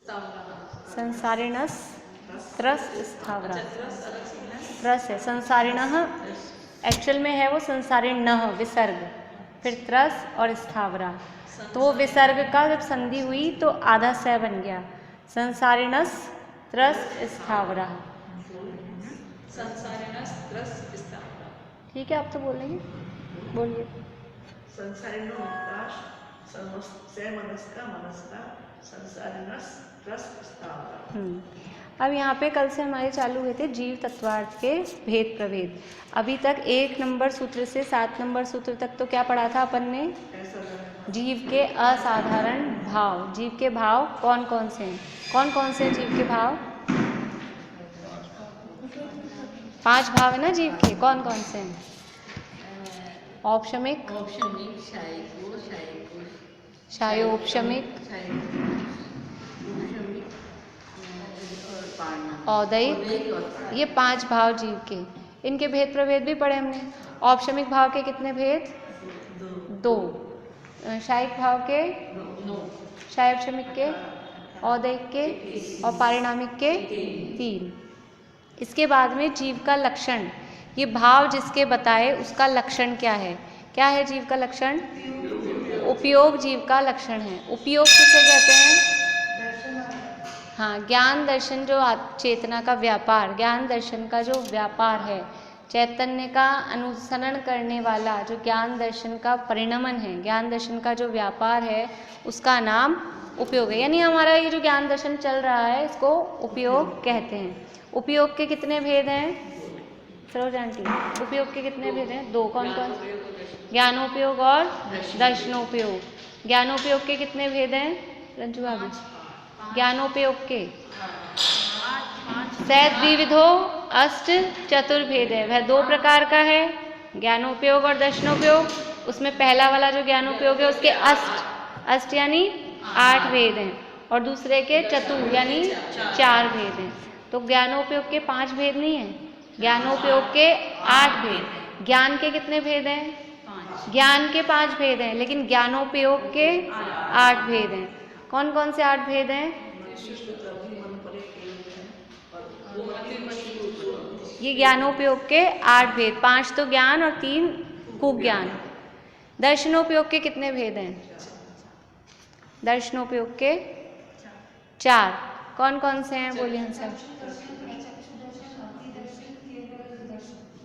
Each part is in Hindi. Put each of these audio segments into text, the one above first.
संसारिणस त्रस स्थावरा। त्रस है, संसारिणः एक्चुअल में है वो संसारिणः विसर्ग, फिर त्रस और स्थावरा। तो वो विसर्ग का जब संधि हुई तो आधा स बन गया, संसारिणस त्रस स्थावरा। ठीक है, आप तो बोलेंगे, बोलिए। संसारिणो संसारिणस त्रस स्थावरा। अब यहाँ पे कल से हमारे चालू हुए थे जीव तत्वार्थ के भेद प्रभेद। अभी तक 1 नंबर सूत्र से 7 नंबर सूत्र तक तो क्या पढ़ा था अपन ने? जीव के असाधारण भाव। जीव के भाव कौन कौन से हैं? कौन कौन से जीव के भाव? 5 भाव है ना जीव के, कौन कौन से हैं? औपशमिक, शायोपशमिक, औदैक, ये 5 भाव जीव के। इनके भेद प्रभेद भी पढ़े हमने। औपशमिक भाव के कितने भेद? 2। शायिक भाव के? शायोपशमिक के, औदैक के और पारिणामिक के 3। इसके बाद में जीव का लक्षण, ये भाव जिसके बताए उसका लक्षण क्या है? क्या है जीव का लक्षण? उपयोग जीव का लक्षण है। उपयोग किसे कहते हैं? हाँ, ज्ञान दर्शन जो चेतना का व्यापार, ज्ञान दर्शन का जो व्यापार है, चैतन्य का अनुसरण करने वाला जो ज्ञान दर्शन का परिणमन है, ज्ञान दर्शन का जो व्यापार है, उसका नाम उपयोग है। यानी हमारा ये जो ज्ञान दर्शन चल रहा है इसको उपयोग कहते हैं। उपयोग के कितने भेद हैं सरोज आंटी? उपयोग के कितने भेद हैं? 2। कौन कौन? ज्ञानोपयोग और दर्शनोपयोग। ज्ञानोपयोग के कितने भेद हैं रंजू भाभी? ज्ञानोपयोग के द्विविधो अष्ट चतुर्भेद है, वह 2 प्रकार का है, ज्ञानोपयोग और दर्शनोपयोग। उसमें पहला वाला जो ज्ञानोपयोग है उसके अष्ट यानी 8 भेद हैं और दूसरे के चतुर यानी 4 भेद हैं। तो ज्ञानोपयोग के 5 भेद नहीं है, ज्ञानोपयोग के 8 भेद। ज्ञान के कितने भेद हैं? ज्ञान के 5 भेद हैं, लेकिन ज्ञानोपयोग के 8 भेद हैं। कौन कौन से 8 भेद हैं? ये ज्ञानोपयोग के 8 भेद, 5 तो ज्ञान और 3 कुज्ञान। दर्शनोपयोग के कितने भेद हैं? दर्शनोपयोग के 4। कौन कौन से हैं? बोलिए आंसर,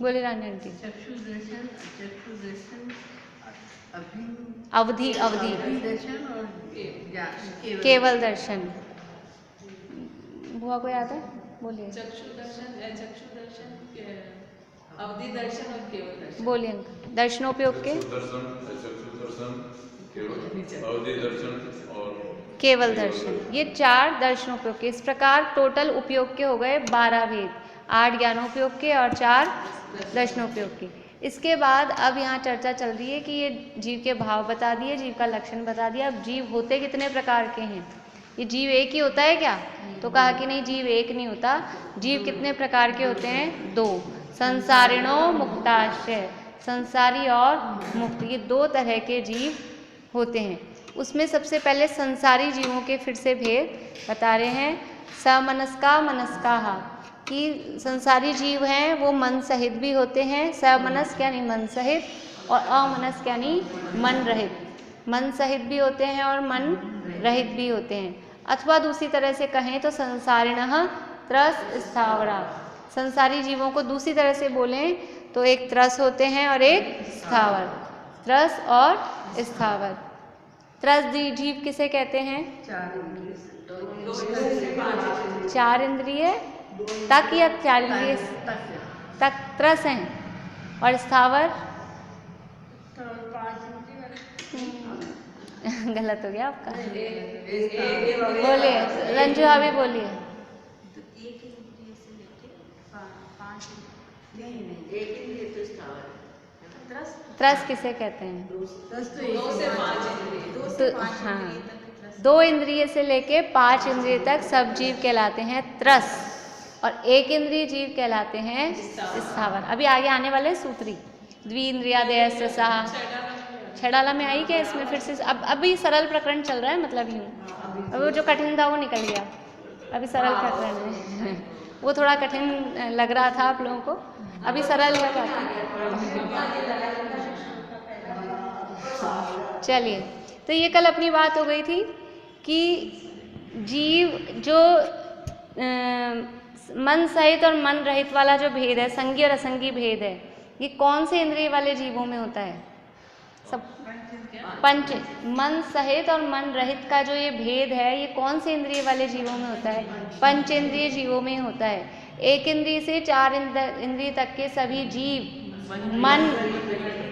बोलिए रानी आंटी। अवधि, केवल दर्शन। बुआ को याद है? बोलिए। चक्षु दर्शन, अवधि दर्शन और केवल दर्शन। बोलिए अंकल। दर्शनोपयोग के? अवधि दर्शन और केवल दर्शन। ये 4 दर्शनोपयोग के। इस प्रकार टोटल उपयोग के हो गए 12 भेद, 8 ज्ञानोपयोग के और 4 दर्शनोपयोग के। इसके बाद अब यहाँ चर्चा चल रही है कि ये जीव के भाव बता दिए, जीव का लक्षण बता दिया। अब जीव होते कितने प्रकार के हैं? ये जीव एक ही होता है क्या? तो कहा कि नहीं, जीव एक नहीं होता। जीव कितने प्रकार के होते हैं? 2। संसारिणो मुक्ताश्रय, संसारी और मुक्त, ये 2 तरह के जीव होते हैं। उसमें सबसे पहले संसारी जीवों के फिर से भेद बता रहे हैं। समनस्का मनस्काः, कि संसारी जीव हैं वो मन सहित भी होते हैं। समनस्क यानी मन सहित और अमनस्क यानी मन रहित। मन सहित भी होते हैं और मन रहित भी होते हैं। अथवा दूसरी तरह से कहें तो संसारिणः त्रस स्थावरा, संसारी जीवों को दूसरी तरह से बोलें तो एक त्रस होते हैं और एक स्थावर। त्रस और स्थावर। त्रस जीव किसे कहते हैं? 4 इंद्रिय तक या 4 इंद्रिय तक त्रस हैं। और स्थावर गलत हो गया आपका। बोलिए रंजू भाभी, बोलिए। त्रस किसे कहते हैं? तो हाँ, 2 इंद्रिय से लेके 5 इंद्रिय तक सब जीव कहलाते हैं त्रस, और 1 इंद्रिय जीव कहलाते हैं स्थावर। अभी आगे आने वाले सूत्री द्विइंद्रियादयस्य सः, छेड़ाला में आई क्या इसमें फिर से? अब अभी सरल प्रकरण चल रहा है, मतलब यूँ। अब वो जो कठिन था वो निकल गया, अभी सरल प्रकरण है। वो थोड़ा कठिन लग रहा था आप लोगों को, अभी सरल है बात। चलिए, तो ये कल अपनी बात हो गई थी कि जीव जो मन सहित और मन रहित वाला जो भेद है, संज्ञ और असंज्ञ भेद है, ये कौन से इंद्रिय वाले जीवों में होता है? सब पंच। मन सहित और मन रहित का जो ये भेद है, ये कौन से इंद्रिय वाले जीवों में होता है? पंच इंद्रिय जीवों में होता है। एक इंद्रिय से 4 इंद्रिय तक के सभी जीव मन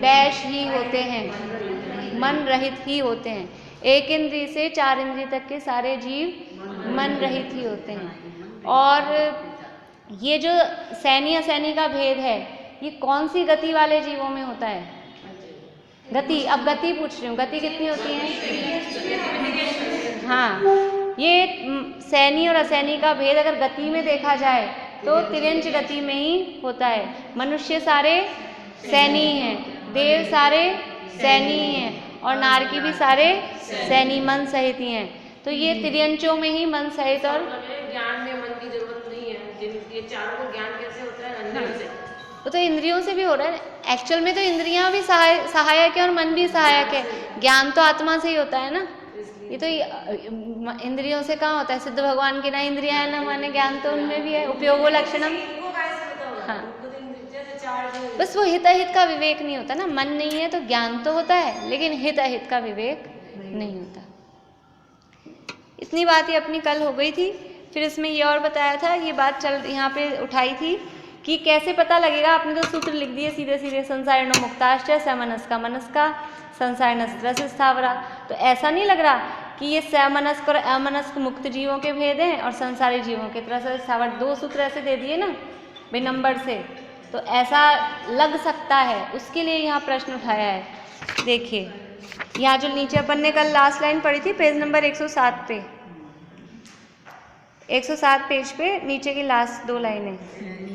डैश ही होते हैं, मन रहित ही होते हैं। एक इंद्रिय से 4 इंद्रिय तक के सारे जीव मन रहित ही होते हैं। और ये जो सैनी असैनी का भेद है, ये कौन सी गति वाले जीवों में होता है? गति। अब गति पूछ रही हूँ, गति कितनी होती है? हाँ, ये सैनी और असैनी का भेद अगर गति में देखा जाए तो तिर्यंच गति में ही होता है। मनुष्य सारे सैनी हैं, देव सारे सैनी हैं, और नारकी भी सारे सैनी मन सहित ही हैं। तो ये तिर्यंचों में ही मन सहित और ज्ञान में मन की जरूरत नहीं है। ये चारों को ज्ञान कैसे होता है? अंदर से। वो तो इंद्रियों से भी हो रहा है। एक्चुअल में तो इंद्रियां भी सहायक है और मन भी सहायक है। ज्ञान तो आत्मा से ही होता है ना। ये तो इंद्रियों से कहाँ होता है? सिद्ध भगवान की ना इंद्रियां है ना माने ज्ञान तो उनमें भी है। उपयोगो लक्षणम। हाँ, बस वो हित अहित का विवेक नहीं होता ना। मन नहीं है तो ज्ञान तो होता है, लेकिन हित अहित का विवेक नहीं होता। इतनी बात ही अपनी कल हो गई थी। फिर इसमें ये और बताया था, ये बात यहाँ पे उठाई थी कि कैसे पता लगेगा। आपने तो सूत्र लिख दिए सीधे सीधे, संसारिणो मुक्ताश्च समनस्का मनस्का संसारिणस् रस स्थावरा। तो ऐसा नहीं लग रहा कि ये समनस्क और अमनस्क मुक्त जीवों के भेद हैं और संसारी जीवों के रस स्थावर। 2 सूत्र ऐसे दे दिए ना भाई नंबर से, तो ऐसा लग सकता है। उसके लिए यहाँ प्रश्न उठाया है। देखिए, यहाँ जो नीचे अपन ने कल लास्ट लाइन पढ़ी थी, पेज नंबर 107 पे, 107 पेज पे नीचे की लास्ट 2 लाइनें।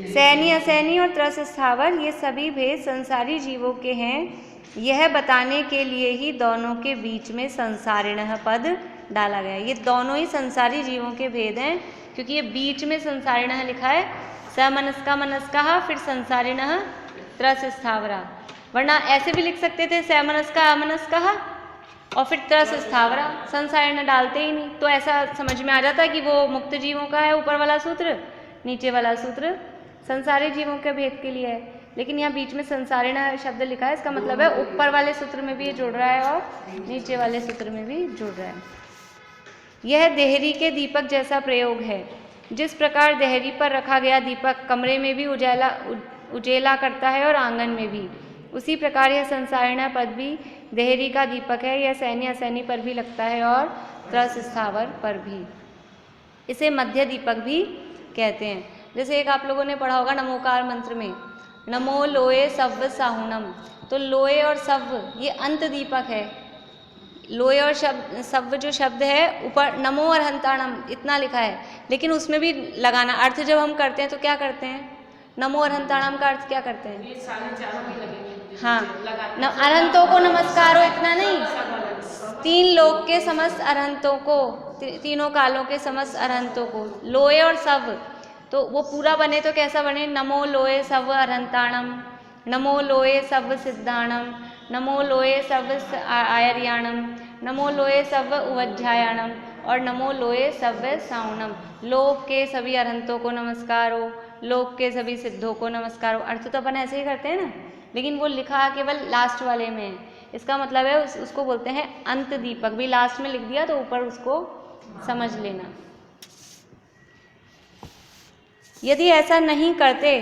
सैनी असैनी और त्रस स्थावर ये सभी भेद संसारी जीवों के हैं। यह बताने के लिए ही दोनों के बीच में संसारिणः पद डाला गया। ये दोनों ही संसारी जीवों के भेद हैं, क्योंकि ये बीच में संसारिणः लिखा है। समनस्का मनस्का, फिर संसारिणः त्रस स्थावरा। वरना ऐसे भी लिख सकते थे, समनस्का अमनस्का और फिर त्रस स्थावरा, संसारिणः डालते ही नहीं। तो ऐसा समझ में आ जाता कि वो मुक्त जीवों का है ऊपर वाला सूत्र, नीचे वाला सूत्र संसारी जीवों के भेद के लिए है। लेकिन यहाँ बीच में संसारिणः शब्द लिखा है, इसका मतलब है ऊपर वाले सूत्र में भी ये जुड़ रहा है और नीचे वाले सूत्र में भी जुड़ रहा है। यह देहरी के दीपक जैसा प्रयोग है। जिस प्रकार देहरी पर रखा गया दीपक कमरे में भी उजेला करता है और आंगन में भी, उसी प्रकार यह संसारिणः पद भी देहरी का दीपक है। यह सैनी असैनी पर भी लगता है और त्रस स्थावर पर भी। इसे मध्य दीपक भी कहते हैं। जैसे एक आप लोगों ने पढ़ा होगा नमोकार मंत्र में, नमो लोए सव्व साहुणम। तो लोए और सव्व ये अंत दीपक है। लोए और शब्द सव्व जो शब्द है ऊपर नमो और हंताणम इतना लिखा है, लेकिन उसमें भी लगाना अर्थ जब हम करते हैं तो क्या करते हैं? नमो और हंताणम का अर्थ क्या करते हैं? हाँ, अरहंतों को नमस्कारो इतना नहीं, 3 लोक के समस्त अरहंतों को, तीनों कालों के समस्त अरहंतों को। लोए और सव्व तो वो पूरा बने तो कैसा बने? नमो लोए सव्व अरहंताणम, नमो लोए सव्व सिद्धाणम, नमो लोए सव्व आयर्याणम, नमो लोए सव्व उवज्झायाणम और नमो लोए सव्व साउणम। लोक के सभी अरहंतों को नमस्कार हो, लोक के सभी सिद्धों को नमस्कार हो। अर्थ तो अपन ऐसे ही करते हैं ना, लेकिन वो लिखा केवल लास्ट वाले में है। इसका मतलब है उसको बोलते हैं अंत दीपक। भी लास्ट में लिख दिया तो ऊपर उसको समझ लेना। यदि ऐसा नहीं करते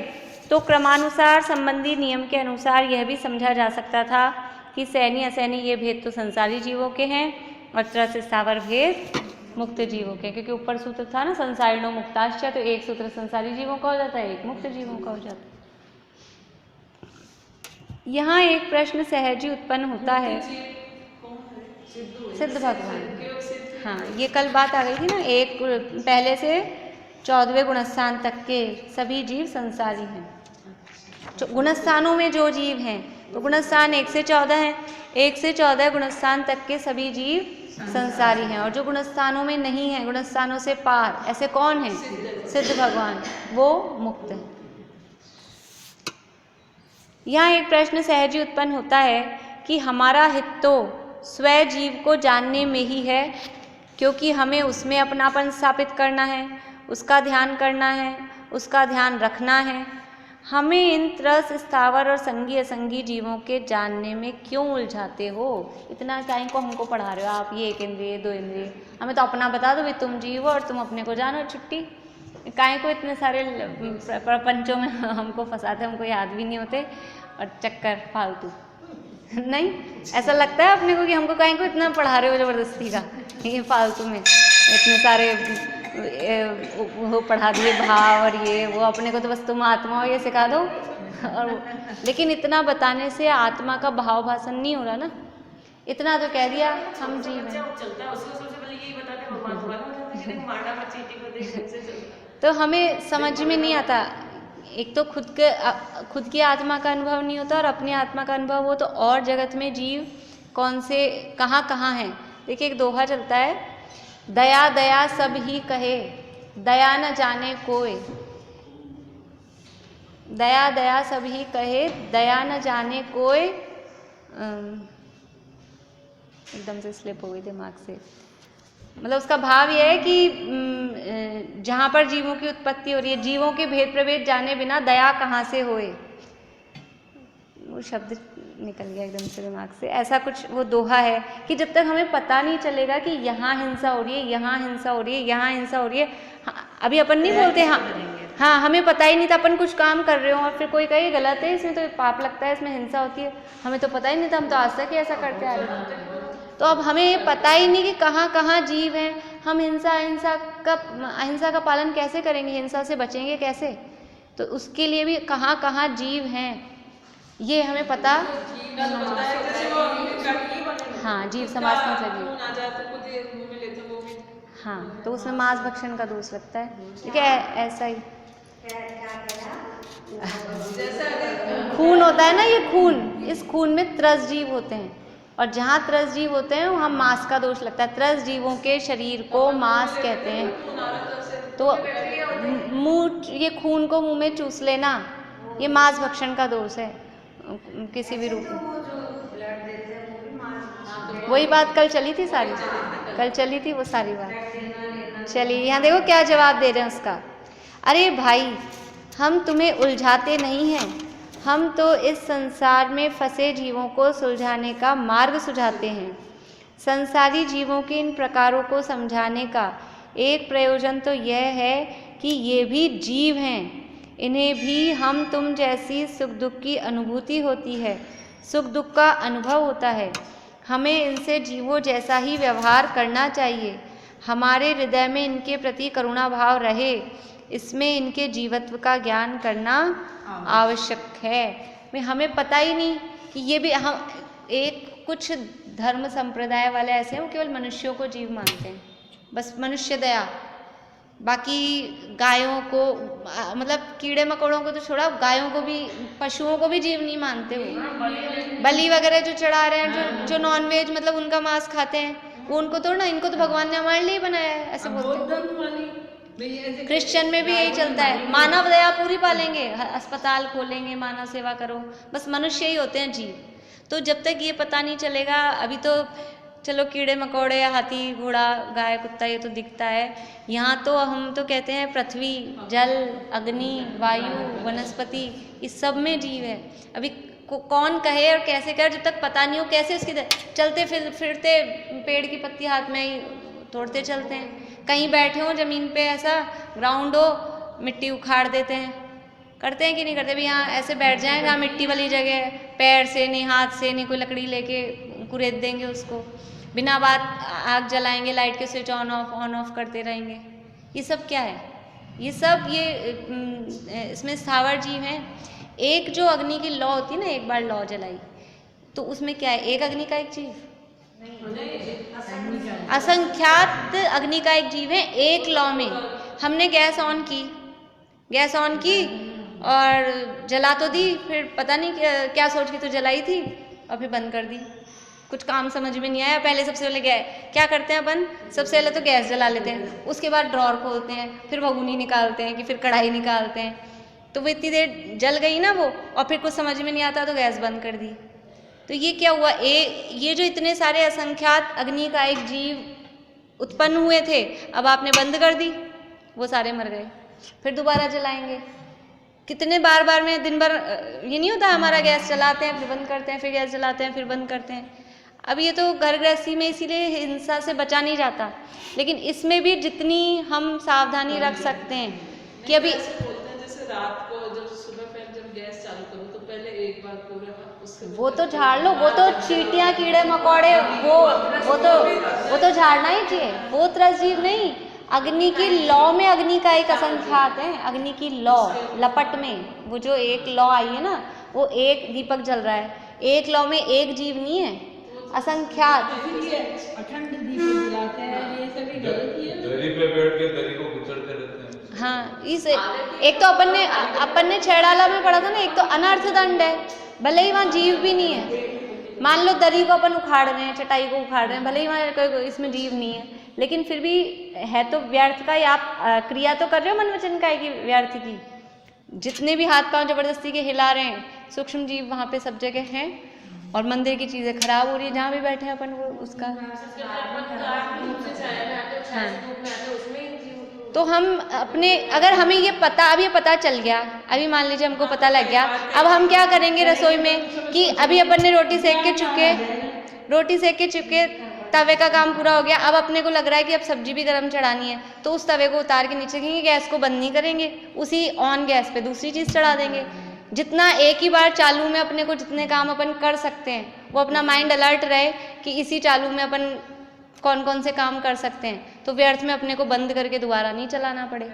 तो क्रमानुसार संबंधी नियम के अनुसार यह भी समझा जा सकता था कि सैनी असैनी ये भेद तो संसारी जीवों के हैं और त्रस स्थावर भेद मुक्त जीवों के। क्योंकि ऊपर सूत्र था ना संसारिणो मुक्ताश्च, तो एक सूत्र संसारी जीवों का हो जाता है, एक मुक्त जीवों का हो जाता है। यहाँ एक प्रश्न सहज ही उत्पन्न होता है। सिद्ध भगवान। हाँ, ये कल बात आ गई थी ना, एक पहले से 14वें गुणस्थान तक के सभी जीव संसारी हैं। गुणस्थानों में जो जीव हैं तो गुणस्थान 1 से 14 हैं। 1 से 14 गुणस्थान तक के सभी जीव संसारी हैं, और जो गुणस्थानों में नहीं है, गुणस्थानों से पार, ऐसे कौन है? सिद्ध भगवान, वो मुक्त है। यहाँ एक प्रश्न सहज ही उत्पन्न होता है कि हमारा हित तो स्वयं जीव को जानने में ही है, क्योंकि हमें उसमें अपनापन स्थापित करना है, उसका ध्यान करना है, उसका ध्यान रखना है। हमें इन त्रस, स्थावर और संगी असंगी जीवों के जानने में क्यों उलझाते हो? इतना काहे को हमको पढ़ा रहे हो आप? ये 1 इंद्रिय 2 इंद्रिय, हमें तो अपना बता दो भाई, तुम जीव हो और तुम अपने को जानो, छुट्टी। काहे को इतने सारे प्रपंचों में हमको फंसाते, हमको याद भी नहीं होते, और चक्कर फालतू। नहीं, ऐसा लगता है अपने को कि हमको काहे को इतना पढ़ा रहे हो जबरदस्ती का, ये फालतू में इतने सारे वो पढ़ा दिए भाव और ये वो, अपने को तो बस तुम आत्मा हो ये सिखा दो। और लेकिन इतना बताने से आत्मा का भाव भाषण नहीं हो रहा ना, इतना तो कह दिया हम जीव हैं। तो हमें समझ में नहीं आता, एक तो खुद की आत्मा का अनुभव नहीं होता, और अपनी आत्मा का अनुभव हो तो और जगत में जीव कौन से कहाँ हैं। देखिए एक दोहा चलता है, दया दया सब ही कहे, दया न जाने कोई। दया दया सब ही कहे, दया न जाने कोई। एकदम से स्लिप हो गई दिमाग से। मतलब उसका भाव यह है कि जहाँ पर जीवों की उत्पत्ति हो रही है, जीवों के भेद प्रभेद जाने बिना दया कहाँ से होए। वो शब्द निकल गया एकदम से दिमाग से। ऐसा कुछ वो दोहा है कि जब तक हमें पता नहीं चलेगा कि यहाँ हिंसा हो रही है, यहाँ हिंसा हो रही है, यहाँ हिंसा हो रही है, अभी अपन नहीं बोलते हाँ हमें पता ही नहीं था, अपन कुछ काम कर रहे हो और फिर कोई कहे गलत है, इसमें तो पाप लगता है, इसमें हिंसा होती है, हमें तो पता ही नहीं था, हम तो आज तक ही ऐसा करते आ रहे थे। तो अब हमें पता ही नहीं कि कहाँ कहाँ जीव हैं, हम अहिंसा का पालन कैसे करेंगे, हिंसा से बचेंगे कैसे? तो उसके लिए भी कहाँ कहाँ जीव हैं ये हमें पता। हाँ, जीव समाज में सभी। हाँ, तो उसमें मांस भक्षण का दोष लगता है। ठीक है, ऐसा ही खून होता है ना, ये खून, इस खून में त्रस जीव होते हैं, और जहाँ त्रस जीव होते हैं वहाँ मांस का दोष लगता है। त्रस जीवों के शरीर को मांस कहते हैं। तो मुंह, ये खून को मुंह में चूस लेना, ये मांस भक्षण का दोष है किसी भी रूप में। वही बात कल चली थी, कल चली थी वो सारी बात। चलिए यहाँ देखो क्या जवाब दे रहे हैं उसका। अरे भाई, हम तुम्हें उलझाते नहीं हैं, हम तो इस संसार में फंसे जीवों को सुलझाने का मार्ग सुझाते हैं। संसारी जीवों के इन प्रकारों को समझाने का एक प्रयोजन तो यह है कि ये भी जीव हैं, इन्हें भी हम तुम जैसी सुख दुख की अनुभूति होती है, सुख दुख का अनुभव होता है। हमें इनसे जीवों जैसा ही व्यवहार करना चाहिए। हमारे हृदय में इनके प्रति करुणा भाव रहे, इसमें इनके जीवत्व का ज्ञान करना आवश्यक है। हमें पता ही नहीं कि ये भी हम एक कुछ धर्म संप्रदाय वाले ऐसे हैं, वो केवल मनुष्यों को जीव मानते हैं, बस मनुष्य दया। बाकी गायों को, मतलब कीड़े मकोड़ों को तो छोड़ा, गायों को भी, पशुओं को भी जीव नहीं मानते हो। बलि वगैरह जो चढ़ा रहे हैं, जो नॉनवेज मतलब उनका मांस खाते हैं, वो उनको तो ना, इनको तो भगवान ने हमारे लिए बनाया है, ऐसे बोलते हैं। क्रिश्चियन में भी यही चलता है, मानव दया पूरी पालेंगे, अस्पताल खोलेंगे, मानव सेवा करो, बस मनुष्य ही होते हैं जीव। तो जब तक ये पता नहीं चलेगा, अभी तो चलो कीड़े मकोड़े, हाथी घोड़ा गाय कुत्ता ये तो दिखता है, यहाँ तो हम तो कहते हैं पृथ्वी, जल, अग्नि, वायु, वनस्पति, इस सब में जीव है। अभी कौन कहे और कैसे कहे, जब तक पता नहीं हो कैसे उसकी चलते फिरते पेड़ की पत्ती हाथ में ही तोड़ते चलते हैं। कहीं बैठे हो जमीन पे, ऐसा ग्राउंड हो, मिट्टी उखाड़ देते हैं, करते हैं कि नहीं करते? भी यहाँ ऐसे बैठ जाएं जहाँ मिट्टी वाली जगह है, पैर से नहीं, हाथ से नहीं, कोई लकड़ी लेके कुरेद देंगे उसको, बिना बात आग जलाएंगे, लाइट के स्विच ऑन ऑफ करते रहेंगे। ये सब क्या है? ये सब इसमें स्थावर जीव हैं। एक जो अग्नि की लौ होती है ना, एक बार लौ जलाई तो उसमें क्या है? एक अग्नि का एक जीव, असंख्यात अग्नि का एक जीव है एक लौ में। हमने गैस ऑन की और जला तो दी, फिर पता नहीं क्या सोच के तो जलाई थी और फिर बंद कर दी। कुछ काम समझ में नहीं आया। पहले सबसे पहले क्या करते हैं अपन, सबसे पहले तो गैस जला लेते हैं, उसके बाद ड्रॉर खोलते हैं, फिर भगोनी निकालते हैं कि फिर कढ़ाई निकालते हैं। तो वो इतनी देर जल गई ना वो, और फिर कुछ समझ में नहीं आता तो गैस बंद कर दी। तो ये क्या हुआ, ये जो इतने सारे असंख्यात अग्नि का एक जीव उत्पन्न हुए थे, अब आपने बंद कर दी, वो सारे मर गए। फिर दोबारा जलाएंगे। कितने बार में दिन भर ये नहीं होता हमारा, गैस चलाते हैं फिर बंद करते हैं, फिर गैस जलाते हैं फिर बंद करते हैं। अब ये तो घर गृहस्थी में इसीलिए हिंसा से बचा नहीं जाता, लेकिन इसमें भी जितनी हम सावधानी रख सकते हैं कि अभी बोलते हैं जैसे रात को जब सुबह पहले जब गैस चालू करो तो पहले एक बार पूरा उसके वो तो झाड़ लो, वो तो चींटियां कीड़े मकोड़े वो तो झाड़ना ही चाहिए, वो त्रस जीव नहीं। अग्नि की लौ में अग्नि का एक असंख्यात है, अग्नि की लौ लपट में वो जो एक लौ आई है ना, वो एक दीपक जल रहा है, एक लौ में एक जीव नहीं है, असंख्यात। अखंड दीप जलाते हैं, ये सभी गलत ही है। दरी पे बैठ के दरी को कुचलते रहते हैं। हाँ, इस एक तो अपन ने छेड़ाला में पढ़ा था ना, एक तो अनर्थ दंड है, भले ही वहाँ जीव भी नहीं है। मान लो दरी को अपन उखाड़ रहे हैं, चटाई को उखाड़ रहे हैं, भले ही वहाँ कोई इसमें जीव नहीं है, लेकिन फिर भी है तो व्यर्थ का ही। आप क्रिया तो कर रहे हो मन वचन काय की, व्यर्थ की। जितने भी हाथ पांव जबरदस्ती के हिला रहे हैं, सूक्ष्म जीव वहाँ पे सब जगह हैं, और मंदिर की चीजें खराब हो रही है जहाँ भी बैठे हैं अपन, वो उसका हाँ। तो हम अपने, अगर हमें ये पता, अब ये पता चल गया, अभी मान लीजिए हमको पता लग गया, अब हम क्या करेंगे रसोई में कि अभी अपन ने रोटी सेक के चुके, तवे का काम पूरा हो गया, अब अपने को लग रहा है कि अब सब्जी भी गर्म चढ़ानी है, तो उस तवे को उतार के नीचे रखेंगे, गैस को बंद नहीं करेंगे, उसी ऑन गैस पे दूसरी चीज़ चढ़ा देंगे। जितना एक ही बार चालू में अपने को जितने काम अपन कर सकते हैं, वो अपना माइंड अलर्ट रहे कि इसी चालू में अपन कौन कौन से काम कर सकते हैं, तो व्यर्थ में अपने को बंद करके दोबारा नहीं चलाना पड़े।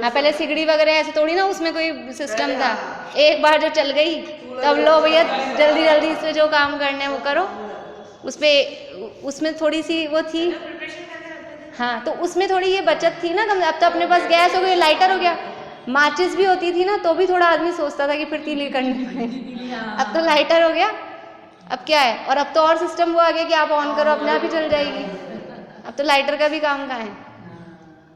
हाँ, पहले सिगड़ी वगैरह ऐसे थोड़ी ना उसमें कोई सिस्टम था, एक बार जो चल गई तब लो भैया जल्दी जल्दी इसमें जो काम करने हैं वो करो। उसमें थोड़ी सी वो थी, हाँ, तो उसमें थोड़ी ये बचत थी ना। अब तो अपने पास गैस हो गई, लाइटर हो गया, माचिस भी होती थी ना, तो भी थोड़ा आदमी सोचता था कि फिर तीली करनी पड़ेगी, अब तो लाइटर हो गया। अब क्या है, और अब तो और सिस्टम वो आ गया कि आप ऑन करो अपने आप ही चल जाएगी, अब तो लाइटर का भी काम कहाँ है।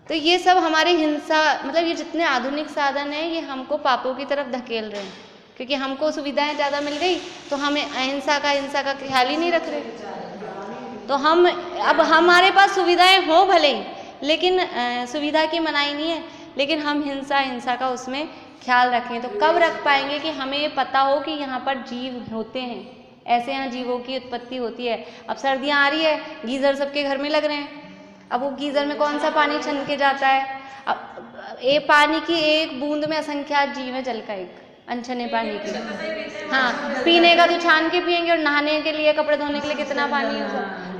तो ये सब हमारी हिंसा, मतलब ये जितने आधुनिक साधन हैं, ये हमको पापों की तरफ धकेल रहे हैं, क्योंकि हमको सुविधाएं ज़्यादा मिल गई तो हमें हिंसा का ख्याल ही नहीं रख रहे। तो हम, अब हमारे पास सुविधाएं हो भले ही, लेकिन सुविधा की मनाही नहीं है, लेकिन हम हिंसा का उसमें ख्याल रखें। तो कब रख पाएंगे कि हमें ये पता हो कि यहाँ पर जीव होते हैं, ऐसे यहाँ जीवों की उत्पत्ति होती है। अब सर्दियाँ आ रही है, गीज़र सबके घर में लग रहे हैं, अब वो गीज़र में कौन सा पानी छन के जाता है, अब ये पानी की एक बूंद में असंख्यात जीव है, जल का एक अनछने पानी की। हाँ, पीने का तो छान के पियेंगे, और नहाने के लिए, कपड़े धोने के लिए कितना पानी है।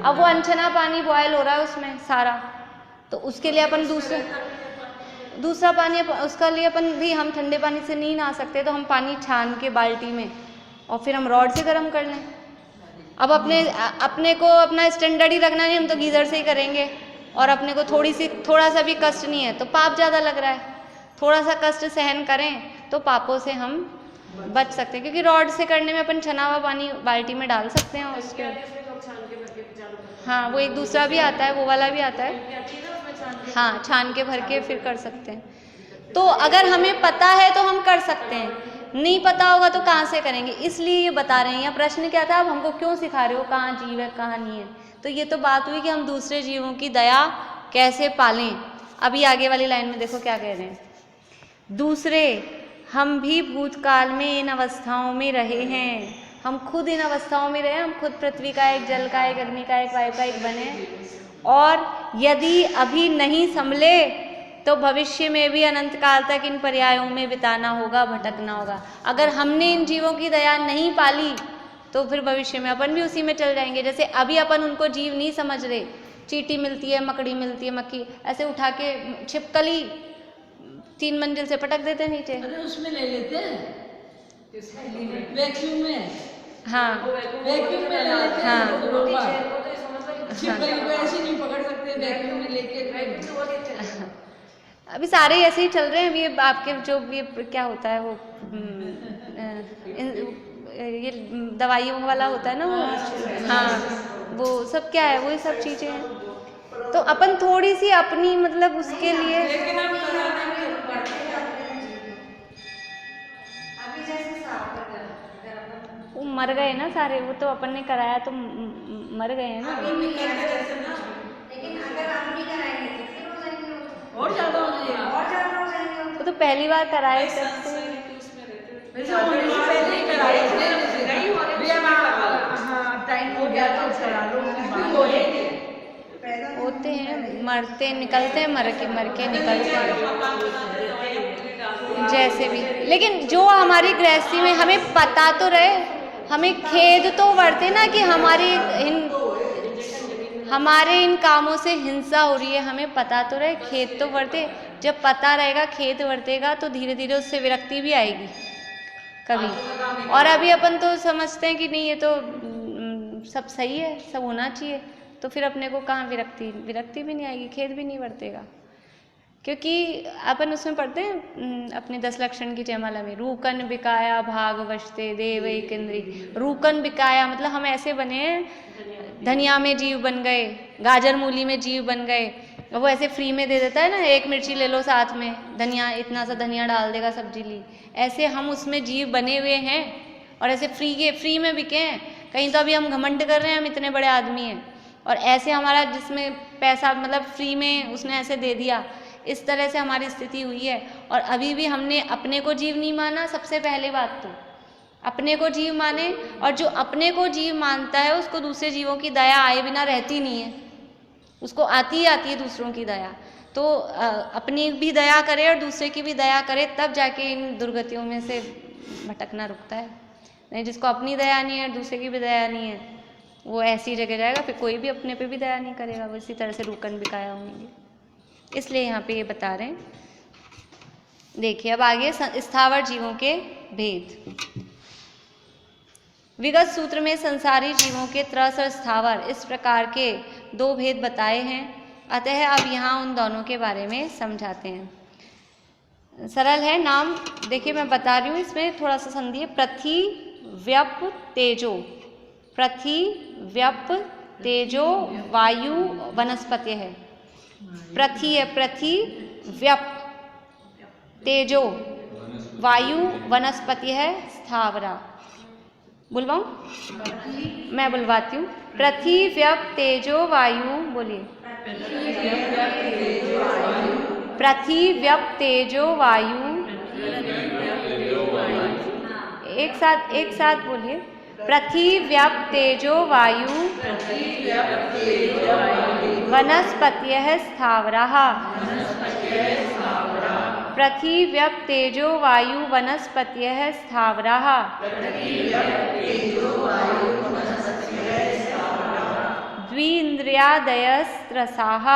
अब वो अनछना पानी बॉयल हो रहा है उसमें सारा, तो उसके लिए अपन दूसरा पानी, उसका लिए अपन भी, हम ठंडे पानी से नहीं नहा सकते, तो हम पानी छान के बाल्टी में और फिर हम रॉड से गर्म कर लें। अब अपने को अपना स्टैंडर्ड ही रखना नहीं, हम तो गीज़र से ही करेंगे, और अपने को थोड़ा सा भी कष्ट नहीं है तो पाप ज़्यादा लग रहा है। थोड़ा सा कष्ट सहन करें तो पापों से हम बच सकते हैं, क्योंकि रॉड से करने में अपन छना हुआ पानी बाल्टी में डाल सकते हैं उसके। हाँ, वो एक दूसरा भी आता है, वो वाला भी आता है, हाँ, छान के भर के फिर कर सकते हैं। तो अगर हमें पता है तो हम कर सकते हैं, नहीं पता होगा तो कहाँ से करेंगे, इसलिए ये बता रहे हैं। यहाँ प्रश्न क्या था, अब हमको क्यों सिखा रहे हो, कहाँ जीव है कहाँ नहीं है। तो ये तो बात हुई कि हम दूसरे जीवों की दया कैसे पालें। अभी आगे वाली लाइन में देखो क्या कह रहे हैं, दूसरे, हम भी भूतकाल में इन अवस्थाओं में रहे हैं, हम खुद इन अवस्थाओं में रहे, हम खुद पृथ्वी का एक, जल का एक, अग्नि का एक, वायु का एक बने, और यदि अभी नहीं संभले तो भविष्य में भी अनंत काल तक इन पर्यायों में बिताना होगा, भटकना होगा। अगर हमने इन जीवों की दया नहीं पाली तो फिर भविष्य में अपन भी उसी में चल जाएंगे। जैसे अभी अपन उनको जीव नहीं समझ रहे, चींटी मिलती है, मकड़ी मिलती है, मक्खी, ऐसे उठा के छिपकली 3 मंजिल से पटक देते हैं नीचे। अरे उसमें ले लेते हैं, वैक्यूम में, हाँ, वैक्यूम में ले लेते हैं। हाँ, छिपकली को ऐसे नहीं पकड़ सकते, वैक्यूम में लेके। अभी सारे ऐसे ही चल रहे हैं। अभी ये आपके जो ये क्या होता है वो ये दवाइयों वाला होता है ना वो, हाँ वो सब क्या है, वही सब चीज़ें हैं। तो अपन थोड़ी सी अपनी मतलब उसके लिए लेकिन हम कराना भी वो मर गए ना सारे, वो तो अपन ने कराया तो मर गए हैं ना। लेकिन अगर आप नहीं कराएंगे तो फिर हो जाएंगे वो। और ज्यादा हो जाएगा। और ज्यादा हो जाएंगे वो तो पहली बार कराए तब तो संसारी के उसमें रहते थे। वैसे होने से पहले ही कराए थे। नहीं होने से भैया हाँ टाइम हो गया तो करा लो। होते हैं, मरते निकलते हैं, मर के निकलते हैं जैसे भी। लेकिन जो हमारी गृहस्थी में हमें पता तो रहे, हमें खेद तो वर्ते ना कि हमारे इन कामों से हिंसा हो रही है, हमें पता तो रहे, खेद तो वर्ते। जब पता रहेगा, खेद वर्तेगा तो धीरे धीरे उससे विरक्ति भी आएगी कभी। और अभी अपन तो समझते हैं कि नहीं ये तो सब सही है, सब होना चाहिए, तो फिर अपने को कहाँ विरक्ति भी नहीं आएगी, खेद भी नहीं वर्तेगा। क्योंकि अपन उसमें पढ़ते हैं अपने 10 लक्षण की जयमाला में, रूकन बिकाया भाग वशते देव एक इंद्री। रूकन बिकाया मतलब हम ऐसे बने हैं, धनिया में जीव बन गए, गाजर मूली में जीव बन गए। वो ऐसे फ्री में दे देता है ना, 1 मिर्ची ले लो साथ में, धनिया इतना सा धनिया डाल देगा, सब्जी ली। ऐसे हम उसमें जीव बने हुए हैं और ऐसे फ्री में बिके हैं। कहीं तो अभी हम घमंड कर रहे हैं, हम इतने बड़े आदमी हैं, और ऐसे हमारा जिसमें पैसा मतलब फ्री में उसने ऐसे दे दिया। इस तरह से हमारी स्थिति हुई है। और अभी भी हमने अपने को जीव नहीं माना। सबसे पहले बात तो अपने को जीव माने, और जो अपने को जीव मानता है उसको दूसरे जीवों की दया आए बिना रहती नहीं है, उसको आती ही आती है दूसरों की दया। तो अपनी भी दया करे और दूसरे की भी दया करे, तब जाके इन दुर्गतियों में से भटकना रुकता है। नहीं, जिसको अपनी दया नहीं है, दूसरे की भी दया नहीं है, वो ऐसी जगह जाएगा, फिर कोई भी अपने पे भी दया नहीं करेगा, वो इसी तरह से रूकन बिकाया होंगे। इसलिए यहाँ पे ये बता रहे हैं। देखिए अब आगे स्थावर जीवों के भेद। विगत सूत्र में संसारी जीवों के त्रस और स्थावर इस प्रकार के 2 भेद बताए हैं। अतः अब यहाँ उन दोनों के बारे में समझाते हैं। सरल है नाम, देखिए मैं बता रही हूँ, इसमें थोड़ा सा संधि है। पृथ्वी व्यप तेजो, पृथ्वी व्यप तेजो वायु वनस्पति है। पृथ्वी है, पृथ्वी व्यप तेजो वायु वनस्पति है स्थावरा। बुलवाऊं? मैं बुलवाती हूँ। पृथ्वी व्यप तेजो वायु, बोलिए। पृथ्वी व्यप तेजो वायु, एक साथ बोलिए। पृथ्वी व्यप तेजो वायु वनस्पतयः स्थावराः। पृथ्वी व्यप तेजो वायु वनस्पतयः स्थावराः। द्विन्द्रियादयस्त्रसाः,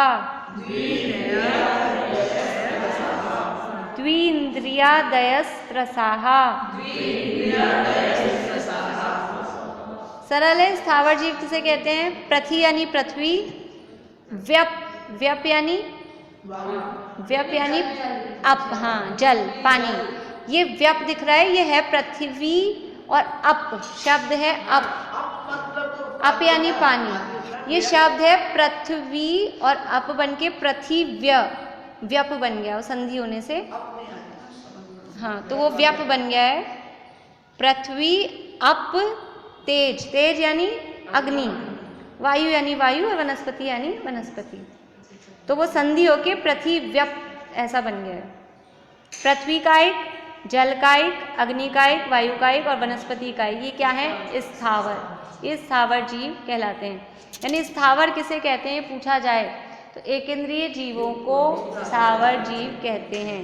द्विन्द्रियादयस्त्रसाः। सरल है। स्थावर जीव किसे कहते हैं? पृथ्वी यानी पृथ्वी, व्यप यानी अप, हाँ जल पानी। ये व्यप दिख रहा है, ये है पृथ्वी, और अप शब्द है अप यानी पानी। ये शब्द है पृथ्वी और अप बन के पृथ्व्य, व्यप बन गया वो संधि होने से, हाँ तो वो व्यप बन गया है। पृथ्वी अप तेज, तेज यानी अग्नि, वायु यानी वायु, और वनस्पति यानी वनस्पति। तो वो संधि होके पृथ्वी व्यप ऐसा बन गया है। पृथ्वी का एक, जल का एक, अग्नि का एक, वायु का एक और वनस्पति का एक। ये क्या है? स्थावर। ये स्थावर जीव कहलाते हैं। यानी स्थावर किसे कहते हैं पूछा जाए तो एक इंद्रिय जीवों को स्थावर जीव कहते हैं।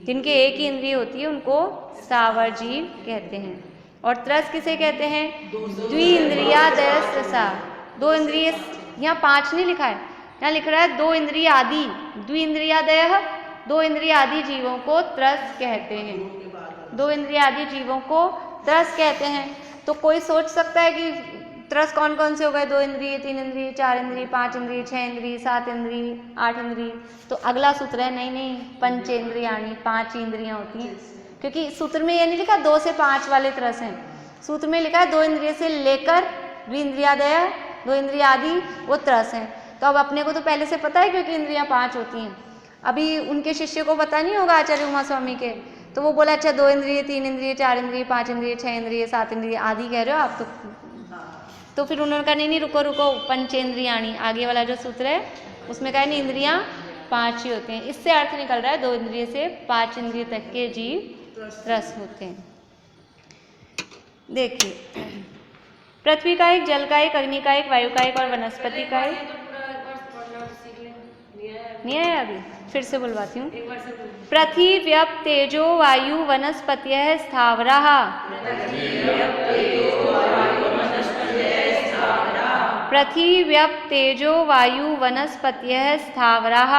जिनके एक ही इंद्रिय होती है उनको स्थावर जीव कहते हैं। और त्रस किसे कहते हैं? द्विइंद्रियादयस्त्रसा। 2 इंद्रिय, यहाँ 5 नहीं लिखा है, यहाँ लिख रहा है 2 इंद्रिय आदि। द्विइंद्रियादय, 2 इंद्रिय आदि जीवों को त्रस कहते हैं। 2 इंद्रिय आदि जीवों को त्रस कहते हैं। तो कोई सोच सकता है कि त्रस कौन कौन से हो गए? 2 इंद्रिय, 3 इंद्रिय, 4 इंद्रिय, 5 इंद्रिय, 6 इंद्रिय, 7 इंद्रिय, 8 इंद्रिय। तो अगला सूत्र है नहीं पंचेंद्रियाणी, 5 इंद्रियां होती हैं, क्योंकि सूत्र में ये नहीं लिखा 2 से 5 वाले त्रस हैं, सूत्र में लिखा है 2 इंद्रिय से लेकर द्विंद्रियादय 2 इंद्रिय आदि वो त्रस हैं। तो अब अपने को तो पहले से पता है क्योंकि इंद्रियां 5 होती हैं, अभी उनके शिष्य को पता नहीं होगा आचार्य उमा स्वामी के, तो वो बोला अच्छा 2 इंद्रिय, 3 इंद्रिय, 4 इंद्रिय, 5 इंद्रिय, 6 इंद्रिय, 7 इंद्रिय आदि कह रहे हो आप, तो फिर उन्होंने कहा नहीं रुको पंचेंद्रियाणी, आगे वाला जो सूत्र है उसमें कहा नहीं इंद्रियां 5 ही होते हैं। इससे अर्थ निकल रहा है 2 इंद्रिय से 5 इंद्रिय तक के जीव रस होते हैं। देखिए पृथ्वी का एक, जल का एक, अग्नि का एक, वायु का एक और वनस्पति का एक। नहीं है अभी, फिर से बुलवाती हूँ। पृथ्वी व्यप तेजो वायु वनस्पतयः स्थावरः। पृथ्वी व्यप तेजो वायु वनस्पतयः स्थावरः।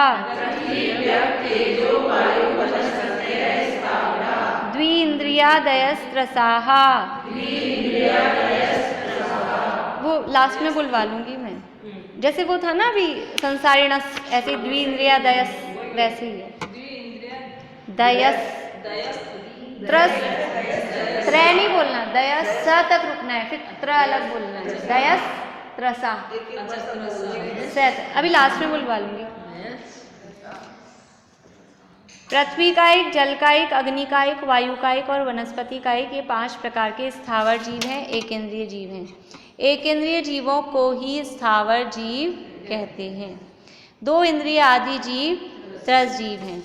द्विइंद्रियादयस्त्रसाः। वो लास्ट में बुलवा लूंगी मैं, जैसे वो था ना अभी संसारिणस, ऐसे द्विइंद्रियादयस वैसे ही है। दयस त्रस, त्रय नहीं बोलना, दयस स तक रुकना है, फिर त्र अलग बोलना है, दयस त्रसा सत, अभी लास्ट में बुलवा लूंगी। पृथ्वी का एक, जल का एक, अग्नि का एक, वायु का एक और वनस्पति का एक, ये 5 प्रकार के स्थावर जीव हैं, एक इंद्रिय जीव हैं। एक इंद्रिय जीवों को ही स्थावर जीव कहते हैं। 2 इंद्रिय आदि जीव त्रस जीव हैं।